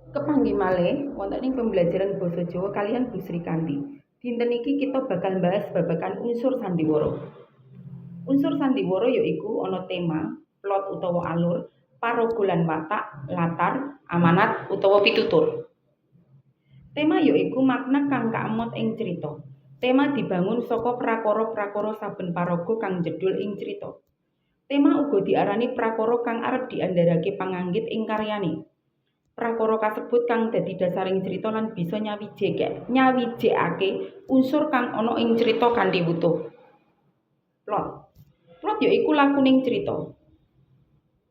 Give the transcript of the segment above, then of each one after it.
Kepanggih malih wonten ing pembelajaran basa Jawa kaliyan Bu Sri Kanti. Dinten iki kita bakal bahas babagan unsur sandiwara. Unsur sandiwara yaiku ana tema, plot utawa alur, paraga lan watak, latar, amanat utawa pitutur. Tema yaiku makna kang kaemot ing crita. Tema dibangun saka prakara-prakara saben paraga kang njedhul ing crita. Tema uga diarani prakara kang arep diandharake panganggit ing karyane. Prakara kasebut kang dadi dasaring crita lan bisa nyawijekake unsur kang ana ing crita kanthi wutuh. Plot. Plot yaiku lakuning crita.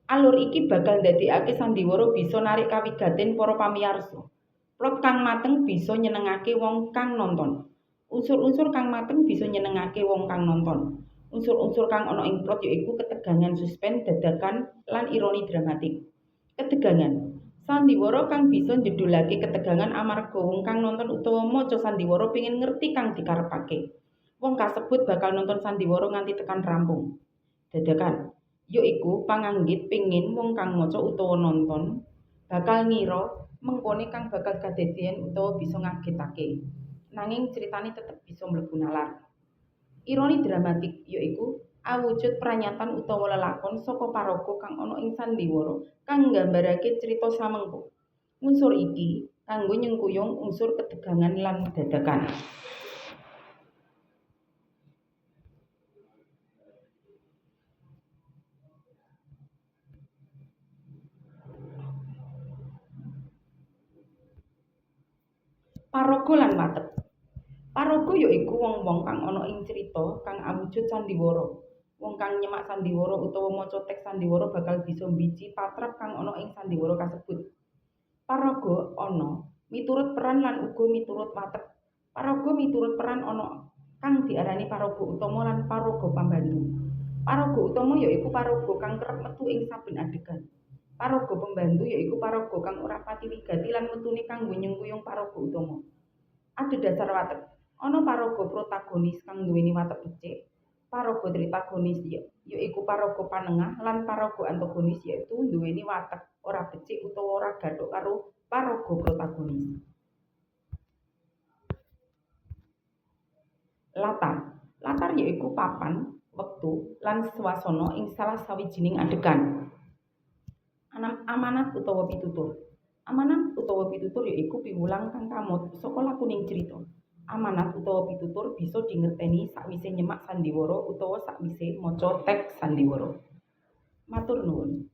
Alur iki bakal ndadekake sandiwara bisa narik kawigaten para pamiyarsa. Plot kang mateng bisa nyenengake wong kang nonton. Unsur-unsur kang mateng bisa nyenengake wong kang nonton. Unsur-unsur kang ana ing plot yaiku ketegangan, suspense, dadakan, lan ironi dramatik. Ketegangan. Sandiwara kang bisa njedhulake ketegangan amarga wong kang nonton utawa maca sandiwara pengin ngerti kang dikarepake. Wong kasebut bakal nonton sandiwara nganti tekan rampung. Dadakan, yaiku panganggit pengin wong kang maca utawa nonton bakal ngira mengkone kang bakal kadadéyan utawa bisa ngagetake. Nanging critane tetep bisa mlebu nalar. Ironi dramatik yaiku awujud pranyatan utawa lelakon saka paraga kang ana ing sandiwara kang nggambarake crita samengko. Unsur iki kanggo nyengkuyung unsur ketegangan lan dadakan. Paraga lan watek. Paraga yaiku wong-wong kang ana ing crita kang awujud sandiwara. Wong kang nyemak sandiwara utawa maca teks sandiwara bakal bisa mbiji patrap kang ana ing sandiwara kasebut. Paraga ana miturut peran lan uga miturut watek. Paraga miturut peran ana kang diarani paraga utama lan paraga pambantu. Paraga utama yaiku paraga kang kerep metu ing saben adegan. Paraga pembantu yaiku paraga kang ora pati wigati lan metune kanggo nyengkuyung paraga utama. Adhedhasar watek. Ana paraga protagonis kang nduweni watek becik. Paraga tritagonis yaiku paraga panengah lan paraga antagonis yaitu nduweni watek ora becik utawa ora gathuk karo paraga protagonis. Latar. Latar yaiku papan, wektu, lan swasana ing salah sawijining adegan. Amanat utawa pitutur. Amanat utawa pitutur yaiku piwulang kang kamot saka lakuning crita. Amanat utawa pitutur bisa dingerteni sakwise nyemak sandiwara utawa sakwise maca teks sandiwara. Matur nuwun.